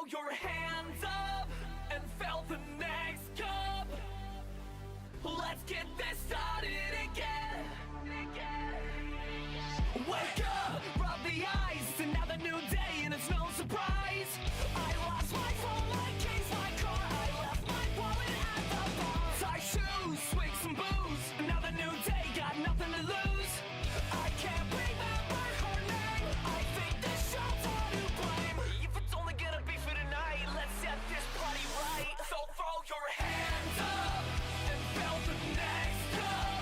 your hands up and fill the next cup. Let's get this started again. Wake up, rub the eyes, another new day and it's no surprise. I lost my phone, my keys, my car, I left my wallet at the bar. Tie shoes, swig some booze, another new day, got nothing to lose. I can't remember her name, I think this show's all to blame. If it's only gonna be for tonight, let's set this party right. So throw your hands up and fill the next cup.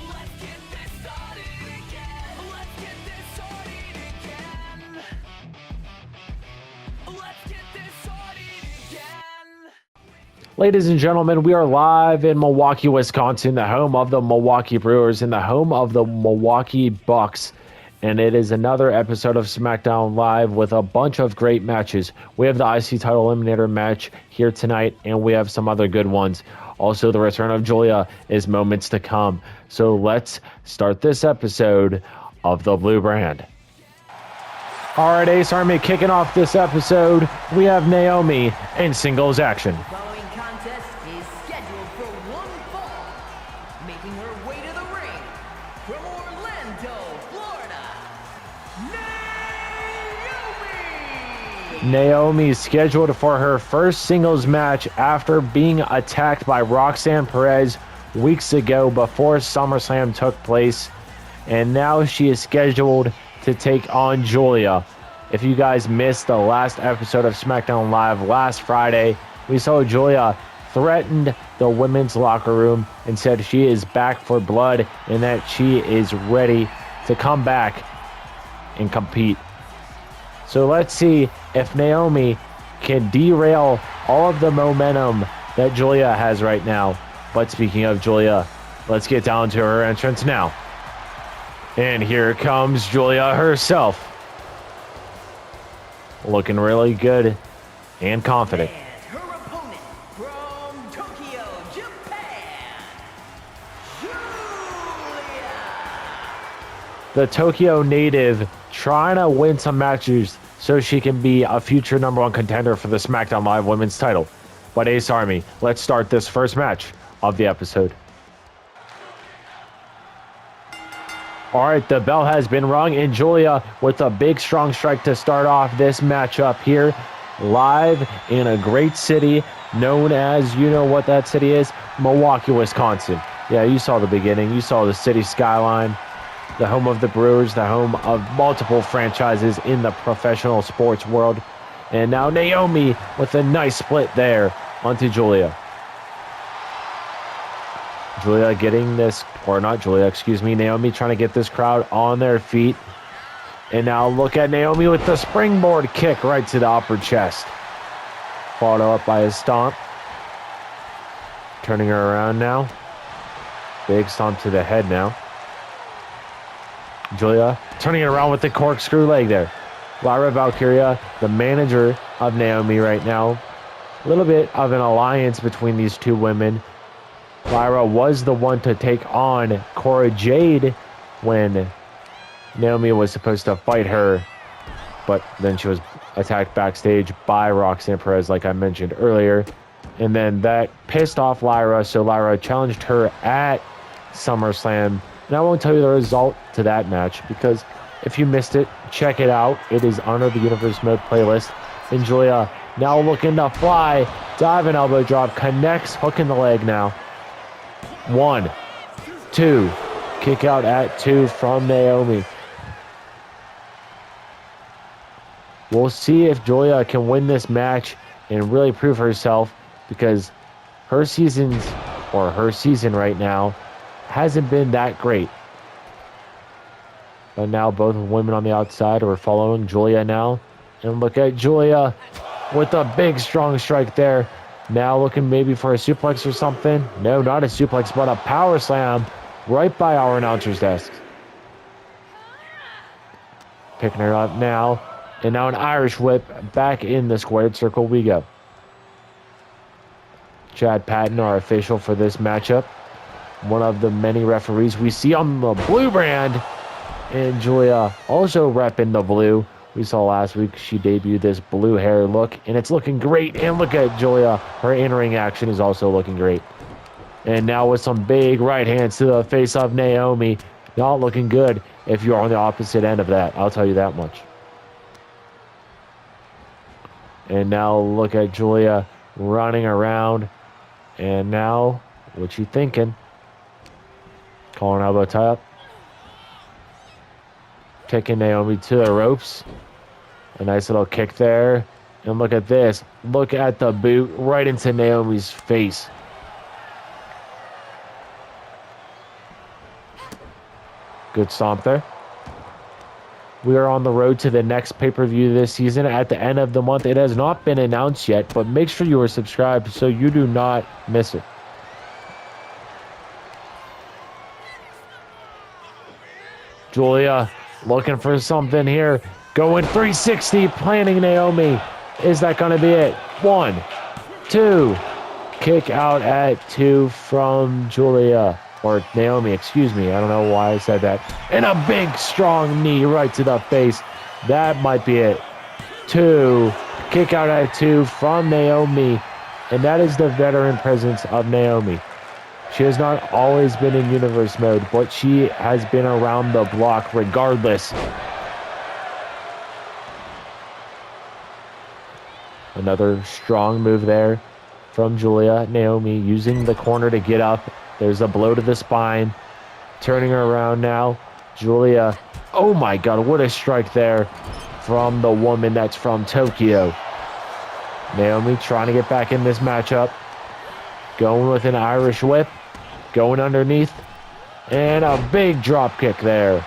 Let's get this started again. Let's get this started again. Let's get this started again. Ladies and gentlemen, we are live in Milwaukee, Wisconsin, the home of the Milwaukee Brewers and the home of the Milwaukee Bucks. And it is another episode of Smackdown Live with a bunch of great matches. We have the IC title eliminator match here tonight, and we have some other good ones. Also, the return of Giulia is moments to come. So let's start this episode of the Blue Brand. All right, Ace Army, kicking off this episode, we have Naomi in singles action. Following contest is scheduled for one fall, making her way to the ring from Orlando, Florida, Naomi! Naomi is scheduled for her first singles match after being attacked by Roxanne Perez weeks ago before SummerSlam took place. And now she is scheduled to take on Giulia. If you guys missed the last episode of SmackDown Live last Friday, we saw Giulia threatened the women's locker room and said she is back for blood and that she is ready to come back and compete. So let's see if Naomi can derail all of the momentum that Giulia has right now. But speaking of Giulia, let's get down to her entrance now. And here comes Giulia herself. Looking really good and confident. And her opponent from Tokyo, Japan, Giulia! The Tokyo native trying to win some matches so she can be a future #1 contender for the SmackDown Live Women's title. But Ace Army, let's start this first match of the episode. All right, the bell has been rung, and Giulia with a big, strong strike to start off this matchup here, live in a great city known as, you know what that city is, Milwaukee, Wisconsin. Yeah, you saw the beginning. You saw the city skyline, the home of the Brewers, the home of multiple franchises in the professional sports world. And now Naomi with a nice split there onto Giulia. Giulia getting this, or not Giulia, excuse me, Naomi trying to get this crowd on their feet. And now look at Naomi with the springboard kick right to the upper chest. Followed up by a stomp. Turning her around now. Big stomp to the head now. Giulia turning it around with the corkscrew leg there. Lyra Valkyria, the manager of Naomi right now. A little bit of an alliance between these two women. Lyra was the one to take on Cora Jade when Naomi was supposed to fight her, but then she was attacked backstage by Roxanne Perez, like I mentioned earlier. And then that pissed off Lyra, so Lyra challenged her at SummerSlam. And I won't tell you the result to that match, because if you missed it, check it out. It is under the Universe Mode playlist. And Giulia now looking to fly, diving elbow drop, connects, hook in the leg now. 1, 2, kick out at 2 from Naomi. We'll see if Giulia can win this match and really prove herself, because her season right now hasn't been that great. But now both women on the outside are following Giulia now. And look at Giulia with a big strong strike there. Now looking maybe for a suplex or something. No, not a suplex, but a power slam right by our announcer's desk. Picking her up now. And now an Irish whip back in the squared circle we go. Chad Patton, our official for this matchup. One of the many referees we see on the Blue Brand. And Giulia also repping the blue We saw last week she debuted this blue hair look, and it's looking great. And look at Giulia. Her in-ring action is also looking great. And now with some big right hands to the face of Naomi. Not looking good if you're on the opposite end of that. I'll tell you that much. And now look at Giulia running around. And now, what you thinking? Calling elbow tie up. Taking Naomi to the ropes. A nice little kick there. And look at this. Look at the boot right into Naomi's face. Good stomp there. We are on the road to the next pay-per-view this season at the end of the month. It has not been announced yet, but make sure you are subscribed so you do not miss it. Giulia looking for something here. Going 360, planting Naomi. Is that going to be it? 1, 2. Kick out at 2 from Giulia. Or Naomi, excuse me. I don't know why I said that. And a big, strong knee right to the face. That might be it. 2. Kick out at 2 from Naomi. And that is the veteran presence of Naomi. She has not always been in universe mode, but she has been around the block regardless. Another strong move there from Giulia. Naomi using the corner to get up. There's a blow to the spine. Turning her around now. Giulia. Oh my God, what a strike there from the woman that's from Tokyo. Naomi trying to get back in this matchup. Going with an Irish whip. Going underneath. And a big drop kick there.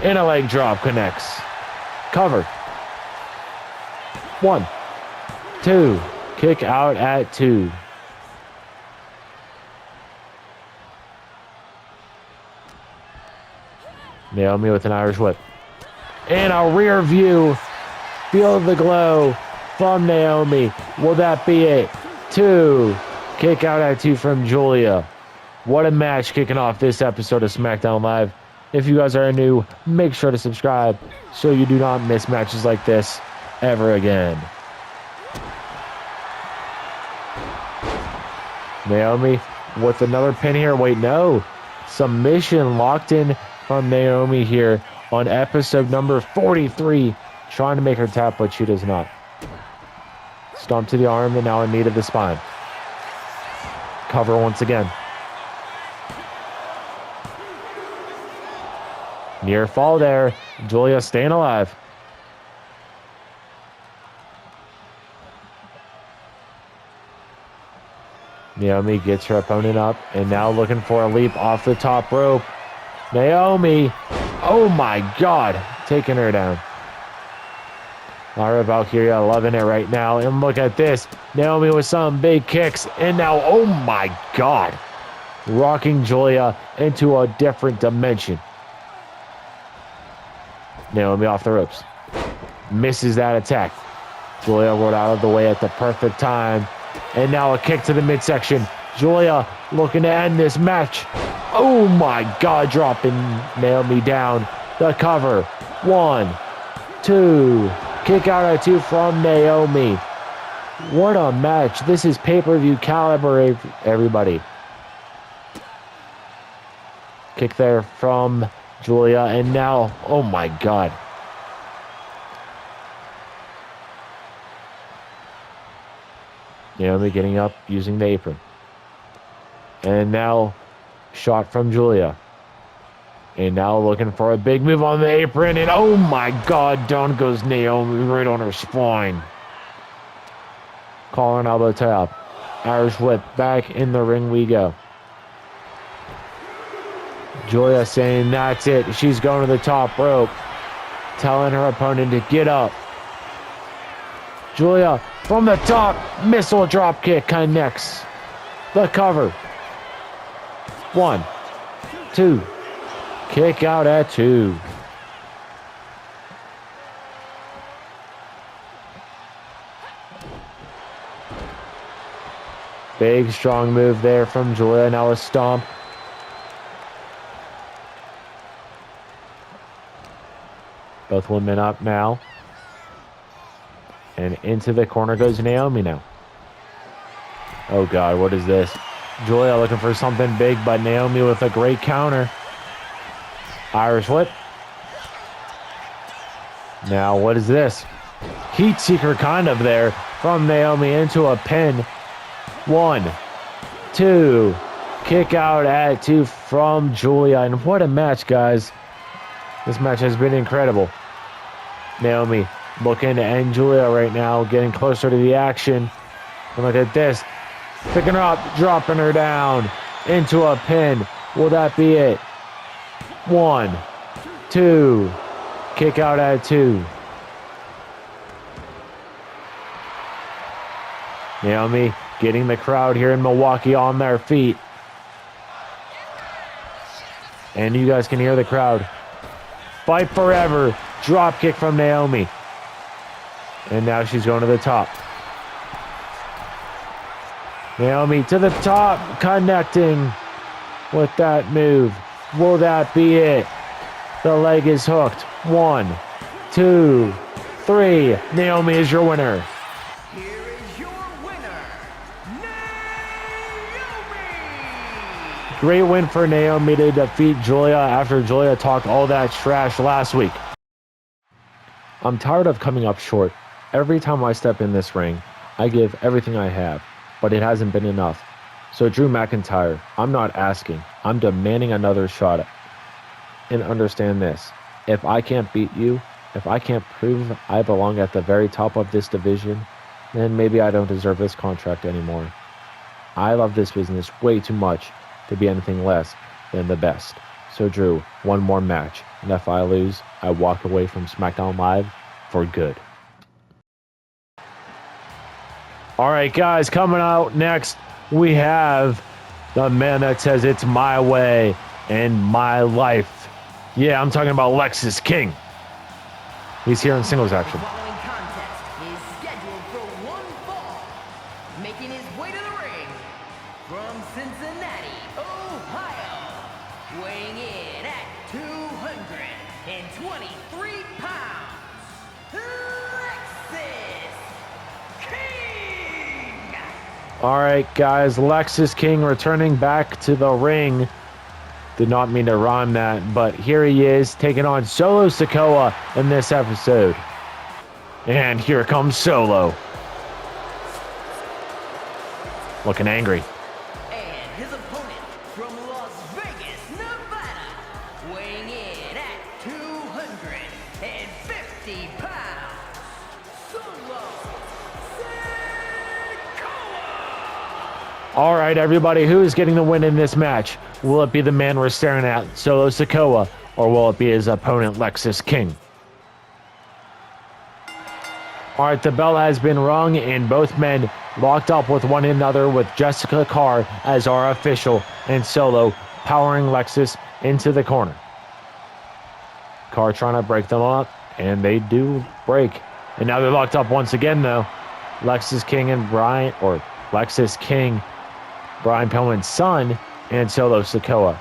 And a leg drop connects. Cover. 1, 2. Kick out at 2. Naomi with an Irish whip. And a rear view. Feel the glow from Naomi. Will that be it? 2. Kick out at 2 from Giulia. What a match kicking off this episode of Smackdown Live. If you guys are new, make sure to subscribe so you do not miss matches like this ever again. Naomi with another pin here. Wait, no. Submission locked in from Naomi here on episode number 43. Trying to make her tap, but she does not. Stomp to the arm, and now a knee to the spine. Cover once again. Near fall there. Giulia staying alive. Naomi gets her opponent up, and now looking for a leap off the top rope. Naomi, oh my God, taking her down. Lyra Valkyria loving it right now, and look at this. Naomi with some big kicks, and now, oh my God, rocking Giulia into a different dimension. Naomi off the ropes. Misses that attack. Giulia rolled out of the way at the perfect time. And now a kick to the midsection. Giulia looking to end this match. Oh my God, dropping Naomi down. The cover. 1, 2. Kick out at 2 from Naomi. What a match. This is pay-per-view caliber, everybody. Kick there from Giulia. And now, oh my God. Naomi getting up, using the apron. And now, shot from Giulia. And now looking for a big move on the apron. And oh my God, down goes Naomi right on her spine. Calling elbow tie up. Irish whip, back in the ring we go. Giulia saying that's it. She's going to the top rope. Telling her opponent to get up. Giulia from the top, missile drop kick connects. The cover. 1, 2. Kick out at 2. Big strong move there from Giulia. Now a stomp. Both women up now. And into the corner goes Naomi now. Oh, God, what is this? Giulia looking for something big, but Naomi with a great counter. Irish whip. Now, what is this? Heat seeker kind of there from Naomi into a pin. 1, 2. Kick out at 2 from Giulia. And what a match, guys. This match has been incredible. Naomi looking to end Giulia right now, getting closer to the action. And look at this. Picking her up, dropping her down into a pin. Will that be it? 1, 2. Kick out at 2. Naomi getting the crowd here in Milwaukee on their feet. And you guys can hear the crowd. Fight forever. Drop kick from Naomi. And now she's going to the top. Naomi to the top, connecting with that move. Will that be it? The leg is hooked. 1, 2, 3. Naomi is your winner. Here is your winner, Naomi! Great win for Naomi to defeat Giulia after Giulia talked all that trash last week. I'm tired of coming up short. Every time I step in this ring, I give everything I have, but it hasn't been enough. So Drew McIntyre, I'm not asking. I'm demanding another shot. And understand this. If I can't beat you, if I can't prove I belong at the very top of this division, then maybe I don't deserve this contract anymore. I love this business way too much to be anything less than the best. So Drew, one more match, and if I lose, I walk away from Smackdown Live for good. Alright guys, coming out next, we have the man that says it's my way and my life. Yeah, I'm talking about Lexis King. He's here in singles action. The following contest is scheduled for one fall. Making his way to the ring from Cincinnati, Ohio, weighing in at 223 pounds, Lexis King! Alright guys, Lexis King returning back to the ring. Did not mean to rhyme that, but here he is taking on Solo Sikoa in this episode. And here comes Solo. Looking angry. And his opponent from Las Vegas, Nevada, weighing in at 250 pounds, Solo Sikoa! Alright everybody, who is getting the win in this match? Will it be the man we're staring at, Solo Sikoa, or will it be his opponent, Lexis King? Alright, the bell has been rung, and both men locked up with one another with Jessica Carr as our official, and Solo powering Lexis into the corner. Carr trying to break them up, and they do break. And now they're locked up once again, though. Lexis King, Brian Pillman's son, and Solo Sikoa.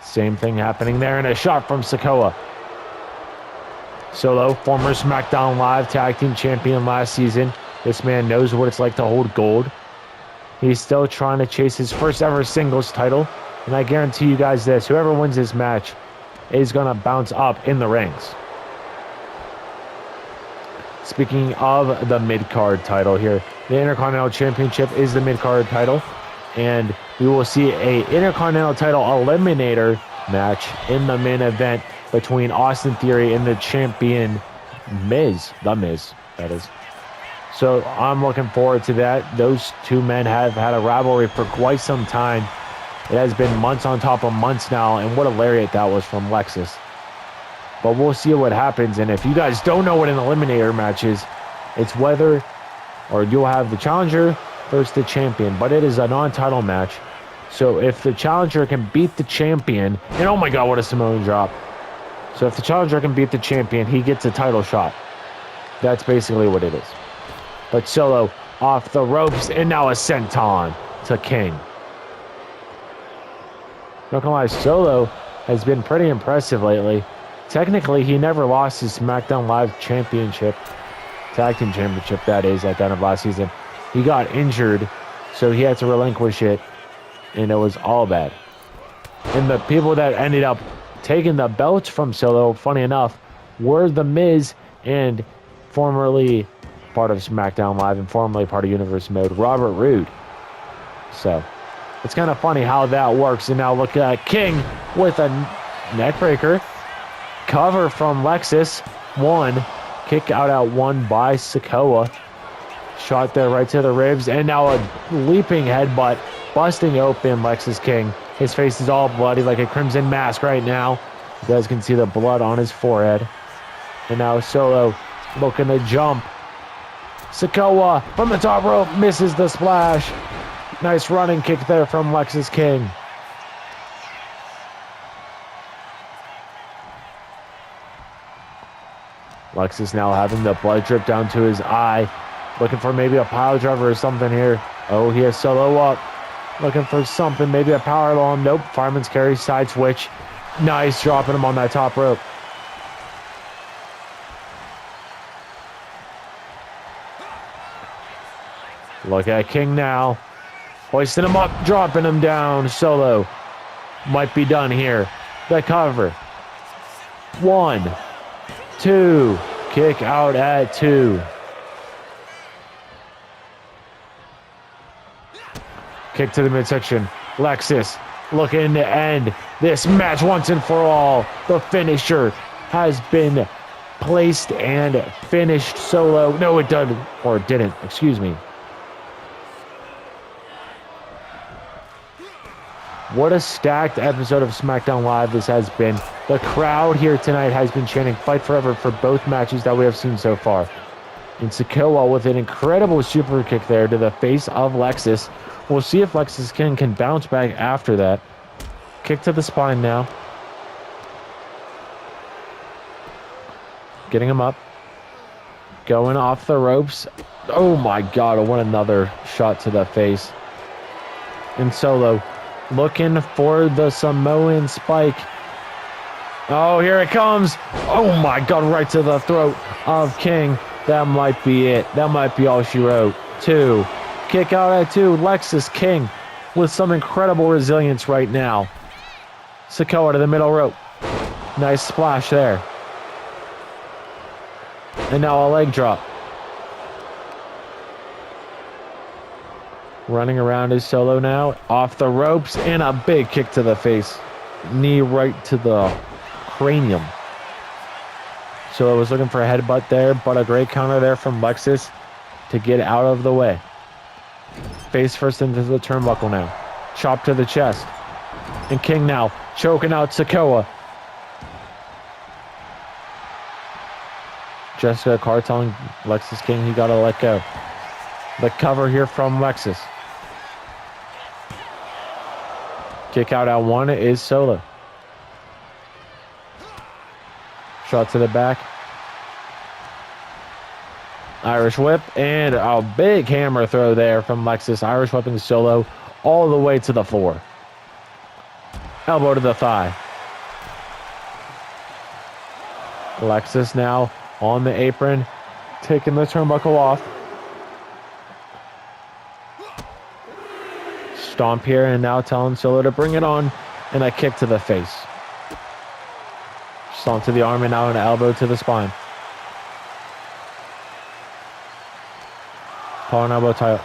Same thing happening there, and a shot from Sikoa. Solo, former SmackDown Live Tag Team Champion last season. This man knows what it's like to hold gold. He's still trying to chase his first ever singles title, and I guarantee you guys this, whoever wins this match is going to bounce up in the ranks. Speaking of the mid-card title here, the Intercontinental Championship is the mid-card title. And we will see a Intercontinental title Eliminator match in the main event between Austin Theory and the champion Miz. The Miz, that is. So I'm looking forward to that. Those two men have had a rivalry for quite some time. It has been months on top of months now, and what a lariat that was from Lexis. But we'll see what happens, and if you guys don't know what an Eliminator match is, it's whether or you'll have the challenger versus the champion, but it is a non-title match. So if the challenger can beat the champion, and oh my god, what a Samoan drop. So if the challenger can beat the champion, he gets a title shot. That's basically what it is. But Solo off the ropes, and now a senton to King. Not gonna lie, Solo has been pretty impressive lately. technically, he never lost his SmackDown Live championship. Tag Team Championship, that is, at the end of last season. He got injured, so he had to relinquish it, and it was all bad. And the people that ended up taking the belts from Solo, funny enough, were The Miz and formerly part of SmackDown Live and formerly part of Universe Mode, Robert Roode. So, it's kind of funny how that works. And now look at King with a neckbreaker. Cover from Lexis. 1. Kick out at 1 by Sikoa. Shot there right to the ribs. And now a leaping headbutt, busting open Lexis King. His face is all bloody like a crimson mask right now. You guys can see the blood on his forehead. And now Solo looking to jump. Sikoa from the top rope misses the splash. Nice running kick there from Lexis King. Lexis now having the blood drip down to his eye. Looking for maybe a pile driver or something here. Oh, he has Solo up. Looking for something, maybe a power bomb. Nope, fireman's carry, side switch. Nice, dropping him on that top rope. Look at King now. Hoisting him up, dropping him down. Solo might be done here. The cover. 1, 2. Kick out at 2. Kick to the midsection. Lexis looking to end this match once and for all. The finisher has been placed and finished. Solo. No, it doesn't. Or it didn't. Excuse me. What a stacked episode of SmackDown Live this has been. The crowd here tonight has been chanting Fight Forever for both matches that we have seen so far. And Sikoa with an incredible super kick there to the face of Lexis. We'll see if Lexis King can bounce back after that. Kick to the spine now. Getting him up. Going off the ropes. Oh my God, what another shot to the face. And Solo looking for the Samoan spike. Oh, here it comes. Oh my God, right to the throat of King. That might be it. That might be all she wrote. 2. Kick out at 2. Lexis King with some incredible resilience right now. Sikoa to the middle rope. Nice splash there. And now a leg drop. Running around is Solo now. Off the ropes and a big kick to the face. Knee right to the cranium. Solo was looking for a headbutt there, but a great counter there from Lexis to get out of the way. Face first into the turnbuckle now. Chop to the chest. And King now choking out Sikoa. Jessica Carr telling Lexis King he got to let go. The cover here from Lexis. Kick out at 1 is Solo. Shot to the back. Irish whip and a big hammer throw there from Lexis. Irish whipping Solo all the way to the floor. Elbow to the thigh. Lexis now on the apron, taking the turnbuckle off. Stomp here and now telling Solo to bring it on, and a kick to the face. Stomp to the arm and now an elbow to the spine. Power elbow tie.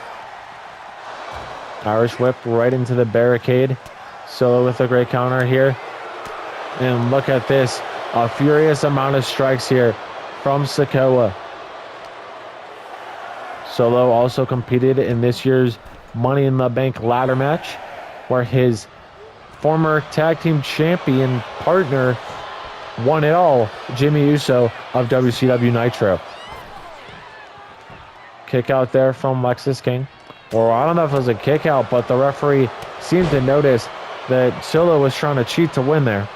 Irish whip right into the barricade. Solo with a great counter here. And look at this. A furious amount of strikes here from Sikoa. Solo also competed in this year's Money in the Bank ladder match, where his former tag team champion partner won it all, Jimmy Uso of WCW Nitro. Kick out there from Lexis King. Or I don't know if it was a kick out, but the referee seemed to notice that Solo was trying to cheat to win there.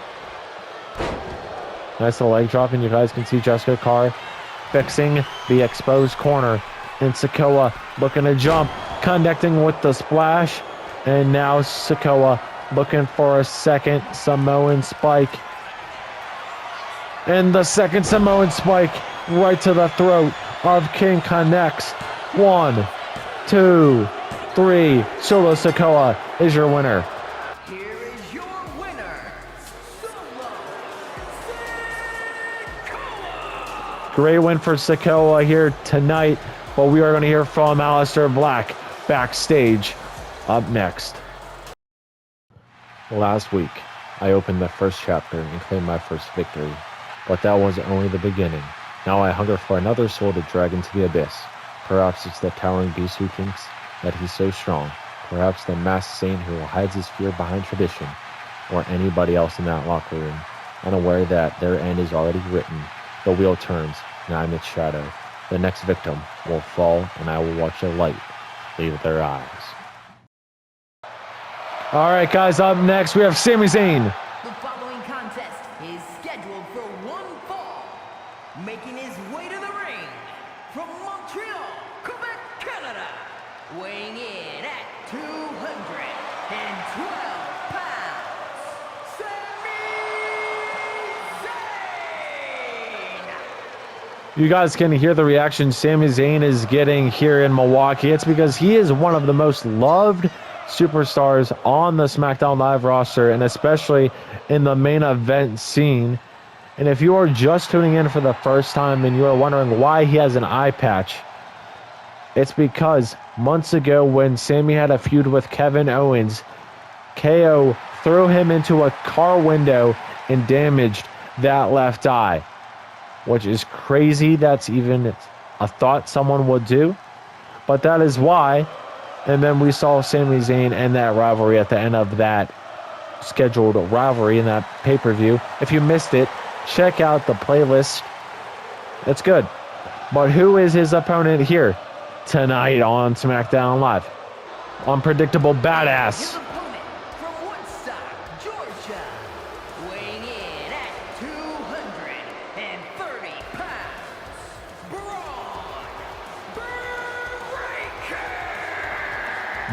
Nice little leg drop, and you guys can see Jessica Carr fixing the exposed corner. And Sikoa looking to jump, connecting with the splash. And now Sikoa looking for a second Samoan spike. And the second Samoan spike right to the throat of King connects. 1, 2, 3. Solo Sikoa is your winner. Here is your winner, Solo Sikoa. Great win for Sikoa here tonight, but we are going to hear from Aleister Black backstage up next. Last week, I opened the first chapter and claimed my first victory, but that was only the beginning. Now I hunger for another soul to drag into the abyss. Perhaps it's the towering beast who thinks that he's so strong. Perhaps the masked Zayn who hides his fear behind tradition, or anybody else in that locker room, unaware that their end is already written. The wheel turns, and I'm its shadow. The next victim will fall, and I will watch the light leave their eyes. All right, guys, up next, we have Sami Zayn. The following contest is scheduled for one fall. Making his way to the ring from Montreal, Quebec, Canada. Weighing in at 212 pounds, Sami Zayn. You guys can hear the reaction Sami Zayn is getting here in Milwaukee. It's because he is one of the most loved superstars on the Smackdown Live roster, and especially in the main event scene. And if you are just tuning in for the first time and you are wondering why he has an eye patch, it's because months ago when Sami had a feud with Kevin Owens, KO threw him into a car window and damaged that left eye, which is crazy. That's even a thought someone would do, but that is why. And then we saw Sami Zayn end that rivalry at the end of that scheduled rivalry in that pay-per-view. If you missed it, check out the playlist. It's good. But who is his opponent here tonight on SmackDown Live? Unpredictable His badass. opponent from Woodstock, Georgia. Weighing in at 230 pounds, Bron Breakker.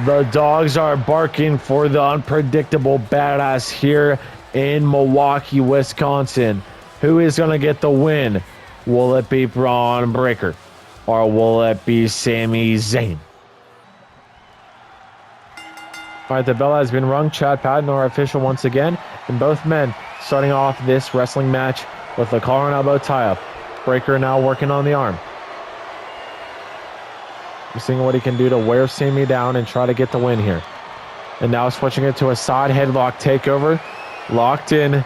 The dogs are barking for the unpredictable badass here in Milwaukee, Wisconsin. Who is going to get the win? Will it be Bron Breakker or will it be Sami Zayn? All right, the bell has been rung. Chad Patton, our official once again, and both men starting off this wrestling match with a collar and elbow tie-up. Breakker now working on the arm. Seeing what he can do to wear Sami down and try to get the win here. And now switching it to a side headlock takeover. Locked in.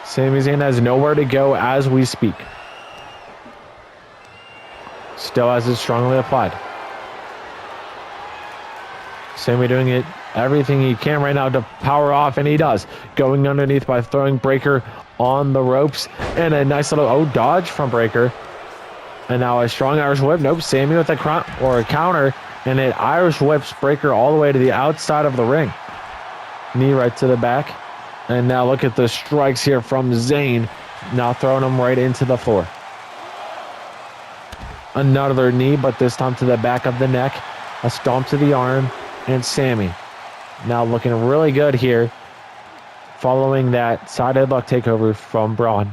Sami Zayn has nowhere to go as we speak. Still has it strongly applied. Sami doing it everything he can right now to power off, and he does. Going underneath by throwing Breakker on the ropes. And a nice little dodge from Breakker. And now a strong Irish whip. Nope, Sami with a counter. And it Irish whips Breakker all the way to the outside of the ring. Knee right to the back. And now look at the strikes here from Zayn. Now throwing him right into the floor. Another knee, but this time to the back of the neck. A stomp to the arm. And Sami now looking really good here. Following that side headlock takeover from Bron.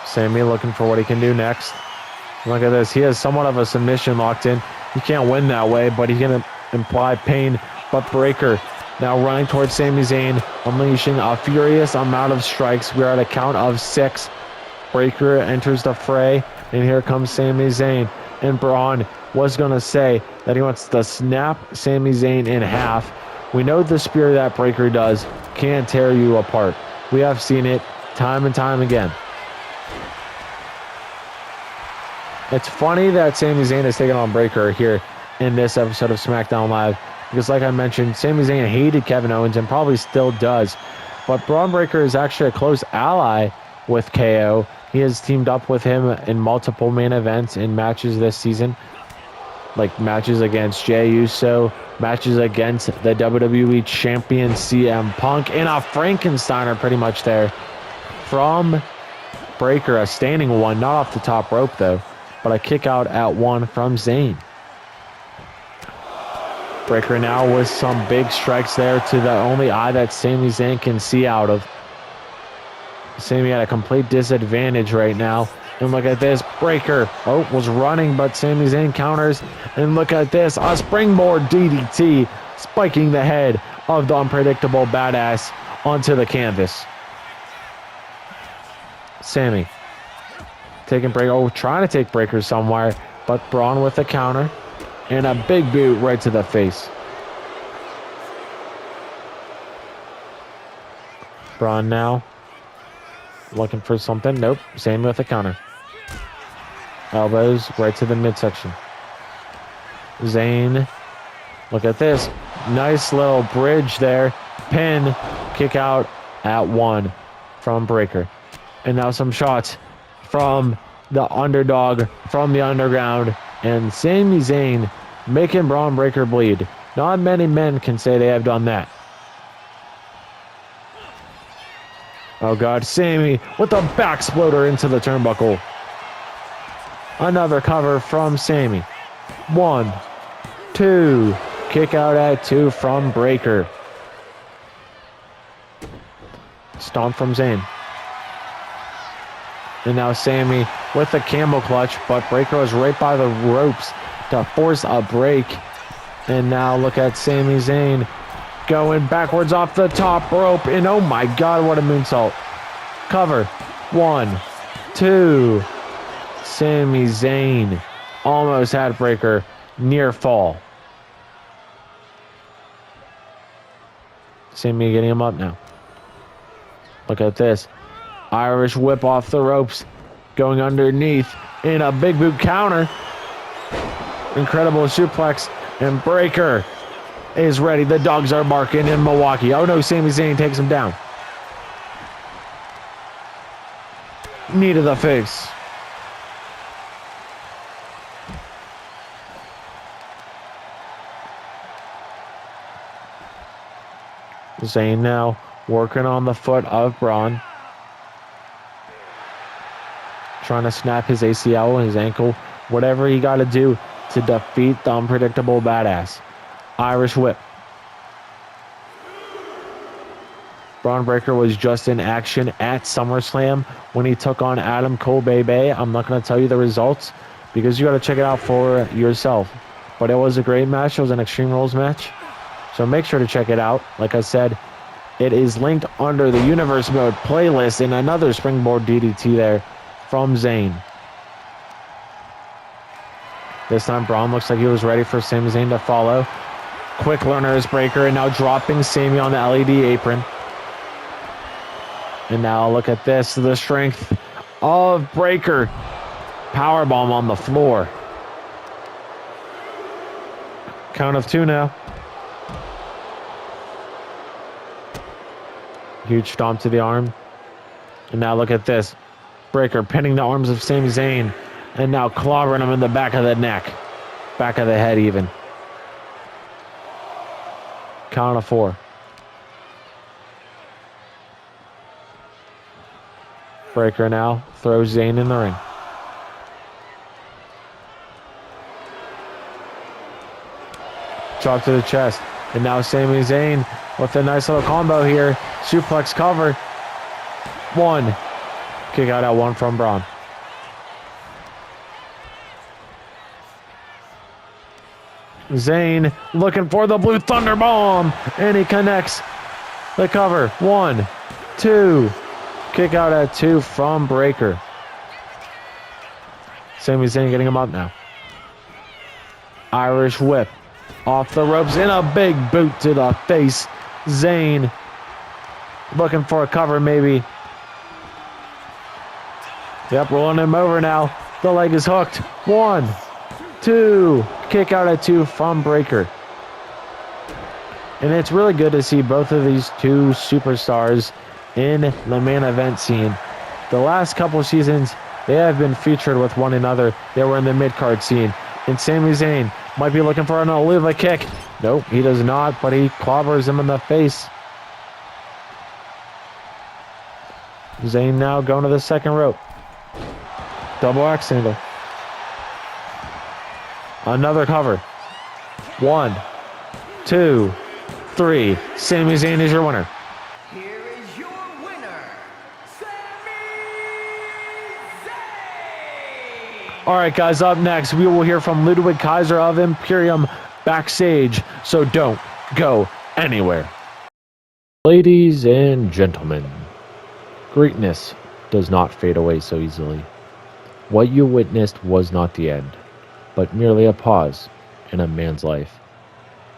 Sami looking for what he can do next. Look at this. He has somewhat of a submission locked in. He can't win that way, but he can imply pain. But Breakker now running towards Sami Zayn, unleashing a furious amount of strikes. We are at a count of 6. Breakker enters the fray, and here comes Sami Zayn. And Bron was going to say that he wants to snap Sami Zayn in half. We know the spear that Breakker does can tear you apart. We have seen it time and time again. It's funny that Sami Zayn is taking on Breakker here in this episode of SmackDown Live, because like I mentioned, Sami Zayn hated Kevin Owens and probably still does. But Bron Breakker is actually a close ally with KO. He has teamed up with him in multiple main events in matches this season, like matches against Jey Uso, matches against the WWE Champion CM Punk, and a Frankensteiner pretty much there from Breakker, a standing one, not off the top rope though, but a kick out at 1 from Zayn. Breaker now with some big strikes there to the only eye that Sami Zayn can see out of. Sami at a complete disadvantage right now. And look at this. Breaker, was running, but Sami Zayn counters. And look at this. A springboard DDT, spiking the head of the unpredictable badass onto the canvas. Sami taking Breaker. Trying to take Breaker somewhere. But Bron with the counter. And a big boot right to the face. Bron now looking for something. Nope. Sami with the counter. Elbows right to the midsection. Zayn. Look at this. Nice little bridge there. Pin. Kick out at 1 from Breaker. And now some shots from the underdog from the underground. And Sami Zayn making Bron Breaker bleed. Not many men can say they have done that. Oh God, Sami with a back exploder into the turnbuckle. Another cover from Sami. 1, 2. Kick out at 2 from Breaker. Stomp from Zayn. And now Sami with the camel clutch, but Breaker was right by the ropes to force a break. And now look at Sami Zayn going backwards off the top rope. And oh my God, what a moonsault. Cover. 1, 2. Sami Zayn almost had Breaker near fall. Sami getting him up now. Look at this. Irish whip off the ropes. Going underneath in a big boot counter. Incredible suplex. And Breaker is ready. The dogs are barking in Milwaukee. Oh no, Sami Zayn takes him down. Knee to the face. Zayn now working on the foot of Bron. Trying to snap his ACL, his ankle, whatever he got to do to defeat the unpredictable badass. Irish whip. Bron Breaker was just in action at SummerSlam when he took on Adam Cole Bebe. I'm not going to tell you the results because you got to check it out for yourself. But it was a great match. It was an Extreme Rules match. So make sure to check it out. Like I said, it is linked under the Universe Mode playlist, and another springboard DDT there from Zayn. This time Bron looks like he was ready for Sami Zayn to follow. Quick learner is Breaker, and now dropping Sami on the LED apron. And now look at this, the strength of Breaker. Powerbomb on the floor. Count of 2 now. Huge stomp to the arm. And now look at this. Breaker pinning the arms of Sami Zayn. And now clobbering him in the back of the neck. Back of the head even. Count of 4. Breaker now throws Zayn in the ring. Chop to the chest. And now Sami Zayn with a nice little combo here. Suplex cover. 1. Kick out at 1 from Bron. Zayn looking for the Blue Thunder Bomb. And he connects the cover. 1, 2. Kick out at 2 from Breaker. Sami Zayn getting him up now. Irish whip. Off the ropes in a big boot to the face. Zayn looking for a cover maybe. Yep, rolling him over now. The leg is hooked. 1, 2. Kick out at 2 from Breaker. And it's really good to see both of these two superstars in the main event scene. The last couple seasons, they have been featured with one another. They were in the mid-card scene. And Sami Zayn might be looking for an Oliva kick. Nope, he does not, but he clobbers him in the face. Zayn now going to the second rope. Double axe handle. Another cover. 1, 2, 3. Sami Zayn is your winner. Here is your winner, Sami Zayn! All right, guys, up next, we will hear from Ludwig Kaiser of Imperium backstage, so don't go anywhere. Ladies and gentlemen, greatness does not fade away so easily. What you witnessed was not the end, but merely a pause in a man's life.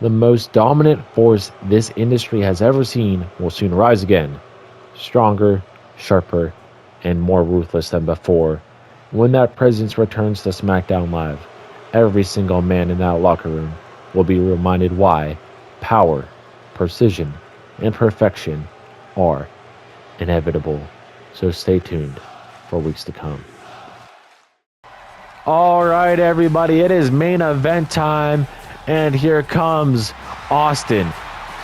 The most dominant force this industry has ever seen will soon rise again, stronger, sharper, and more ruthless than before. When that presence returns to Smackdown Live, every single man in that locker room will be reminded why power, precision, and perfection are inevitable. So stay tuned for weeks to come. All right, everybody, it is main event time, and here comes Austin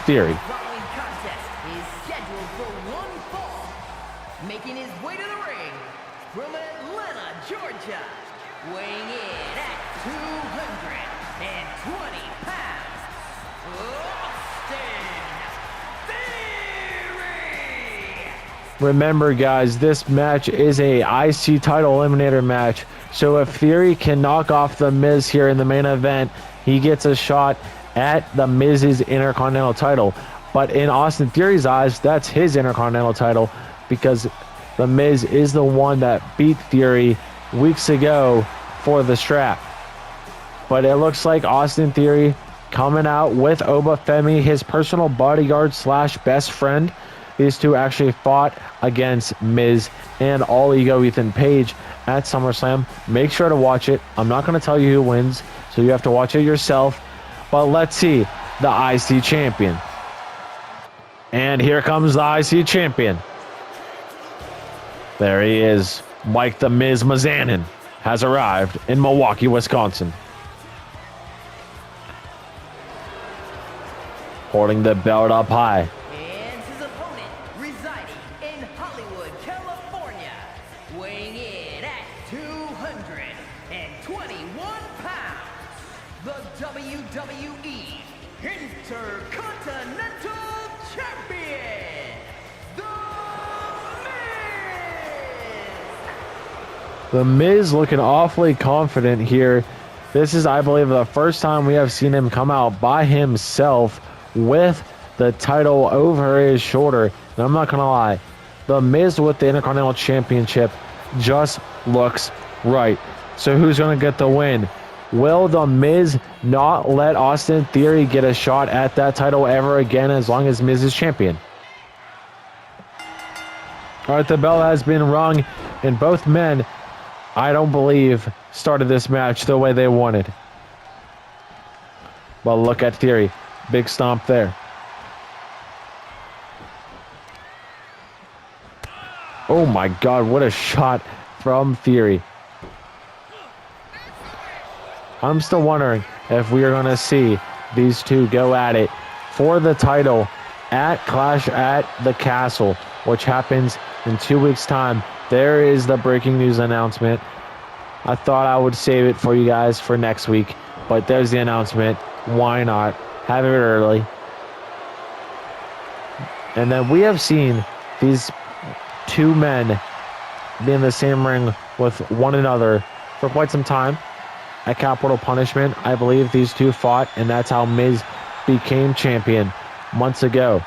Theory. The following contest is scheduled for one fall. Making his way to the ring from Atlanta, Georgia, weighing in at 220 pounds, Austin Theory! Remember, guys, this match is a IC title eliminator match. So if Theory can knock off The Miz here in the main event, he gets a shot at The Miz's Intercontinental title. But in Austin Theory's eyes, that's his Intercontinental title because The Miz is the one that beat Theory weeks ago for the strap. But it looks like Austin Theory coming out with Obafemi, his personal bodyguard slash best friend. These two actually fought against Miz and All Ego Ethan Page at SummerSlam. Make sure to watch it. I'm not going to tell you who wins, so you have to watch it yourself. But let's see the IC champion. And here comes the IC champion. There he is. Mike the Miz Mizanin has arrived in Milwaukee, Wisconsin. Holding the belt up high. And his opponent residing in Hollywood, California, weighing in at 221 pounds, the WWE Intercontinental Champion, The Miz! The Miz looking awfully confident here. This is, I believe, the first time we have seen him come out by himself with the title over his shoulder. And I'm not gonna lie, The Miz with the Intercontinental Championship just looks right. So who's gonna get the win? Will The Miz not let Austin Theory get a shot at that title ever again as long as Miz is champion? All right, the bell has been rung, and both men, I don't believe, started this match the way they wanted. But look at Theory. Big stomp there. Oh my God, what a shot from Theory. I'm still wondering if we are going to see these two go at it for the title at Clash at the Castle, which happens in 2 weeks' time. There is the breaking news announcement. I thought I would save it for you guys for next week, but there's the announcement. Why not? Have it early. And then we have seen these two men be in the same ring with one another for quite some time. At Capital Punishment, I believe these two fought, and that's how Miz became champion months ago.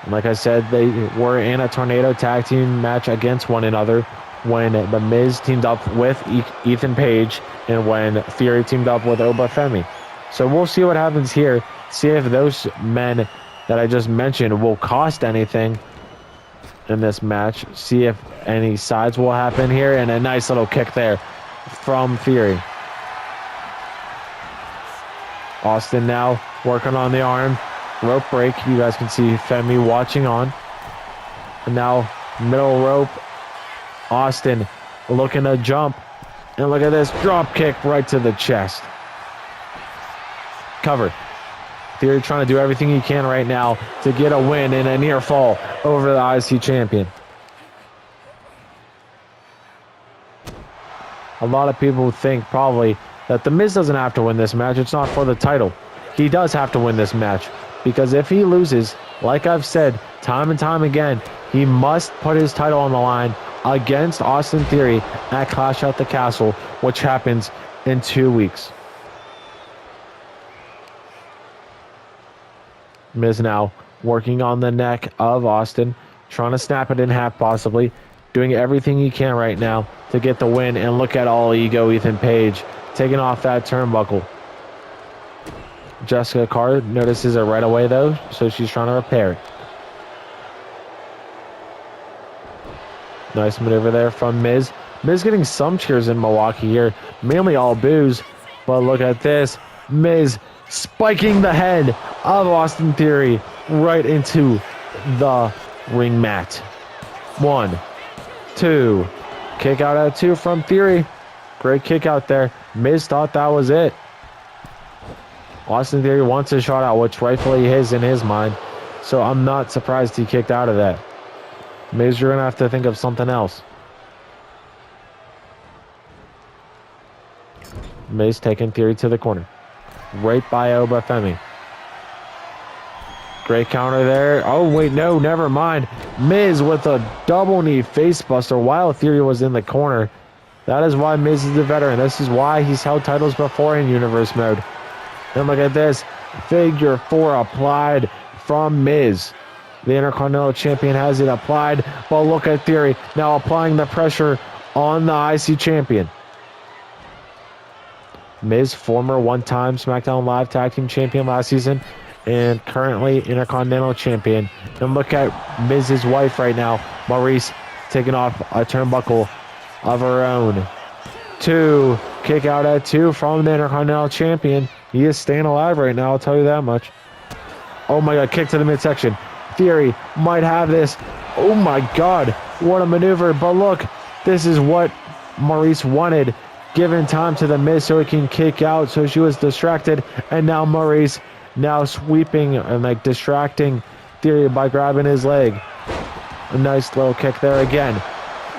And like I said, they were in a tornado tag team match against one another when The Miz teamed up with Ethan Page and when Theory teamed up with Obafemi. So we'll see what happens here. See if those men that I just mentioned will cost anything in this match. See if any sides will happen here. And a nice little kick there from Theory. Austin now working on the arm. Rope break. You guys can see Femi watching on. And now middle rope. Austin looking to jump. And look at this drop kick right to the chest. Covered. Theory trying to do everything he can right now to get a win and a near fall over the IC champion. A lot of people think probably that The Miz doesn't have to win this match. It's not for the title. he does have to win this match, because if he loses, like I've said time and time again, he must put his title on the line against Austin Theory at Clash at the Castle, which happens in 2 weeks. Miz now working on the neck of Austin, trying to snap it in half possibly, doing everything he can right now to get the win. And look at all ego Ethan Page taking off that turnbuckle. Jessica Carr notices it right away though, so she's trying to repair it. Nice maneuver there from Miz. Miz getting some cheers in Milwaukee here, mainly all boos, but look at this. Miz spiking the head of Austin Theory right into the ring mat. 1, 2, kick out at 2 from Theory. Great kick out there. Miz thought that was it. Austin Theory wants a shot out, which rightfully is in his mind, so I'm not surprised he kicked out of that. Miz, you're gonna have to think of something else. Miz taking Theory to the corner, right by Obafemi. Great counter there. Oh wait, no, never mind. Miz with a double knee face buster while Theory was in the corner. That is why Miz is the veteran. This is why he's held titles before in Universe mode. And look at this, figure 4 applied from Miz. The Intercontinental Champion has it applied, but look at Theory now applying the pressure on the IC Champion. Miz, former one-time SmackDown Live Tag Team Champion last season, and currently Intercontinental Champion. And look at Miz's wife right now, Maurice, taking off a turnbuckle of her own. 2, kick out at 2 from the Intercontinental Champion. He is staying alive right now, I'll tell you that much. Oh my god, kick to the midsection. Theory might have this. Oh my god, what a maneuver. But look, this is what Maurice wanted. Giving time to the Miz so he can kick out, so she was distracted. And now Maurice now sweeping and like distracting Theory by grabbing his leg. A nice little kick there again.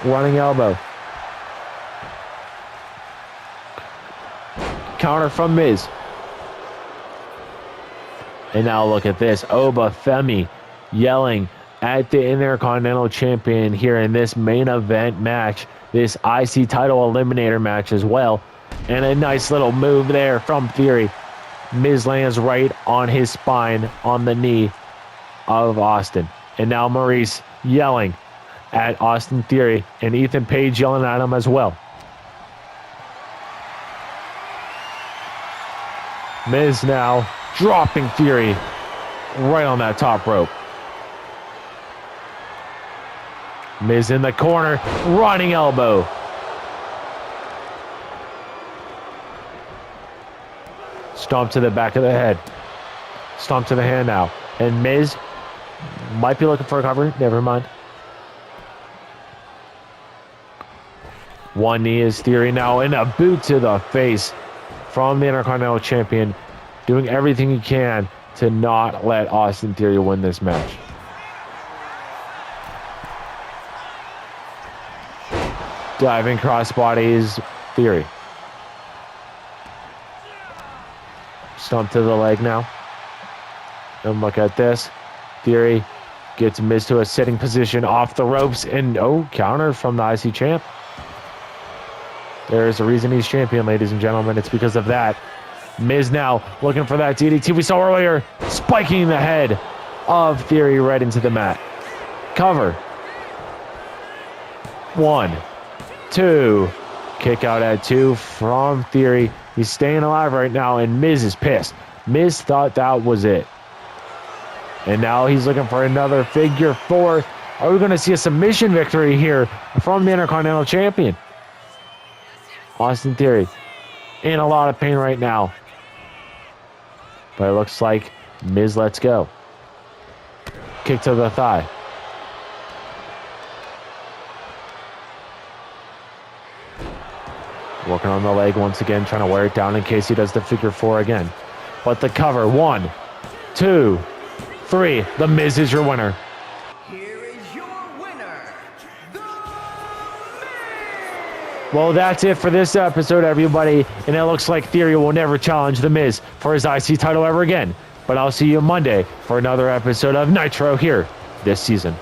Running elbow. Counter from Miz. And now look at this. Obafemi yelling at the Intercontinental Champion here in this main event match. This IC title eliminator match as well. And a nice little move there from Theory. Miz lands right on his spine on the knee of Austin. And now Maurice yelling at Austin Theory. And Ethan Page yelling at him as well. Miz now dropping Theory right on that top rope. Miz in the corner, running elbow. Stomp to the back of the head. Stomp to the hand now. And Miz might be looking for a cover. Never mind. One knee is Theory now, and a boot to the face from the Intercontinental Champion, doing everything he can to not let Austin Theory win this match. Diving crossbodies, Theory. Stomp to the leg now. And look at this. Theory gets Miz to a sitting position off the ropes, and counter from the IC champ. There's a reason he's champion, ladies and gentlemen. It's because of that. Miz now looking for that DDT we saw earlier, spiking the head of Theory right into the mat. Cover. 1, 2. Kick out at 2 from Theory. He's staying alive right now, and Miz is pissed. Miz thought that was it. And now he's looking for another figure 4. Are we going to see a submission victory here from the Intercontinental Champion? Austin Theory in a lot of pain right now. But it looks like Miz lets go. Kick to the thigh. Working on the leg once again, trying to wear it down in case he does the figure 4 again. But the cover, 1, 2, 3. The Miz is your winner. Here is your winner, The Miz! Well, that's it for this episode, everybody. And it looks like Theory will never challenge The Miz for his IC title ever again. But I'll see you Monday for another episode of Nitro here this season.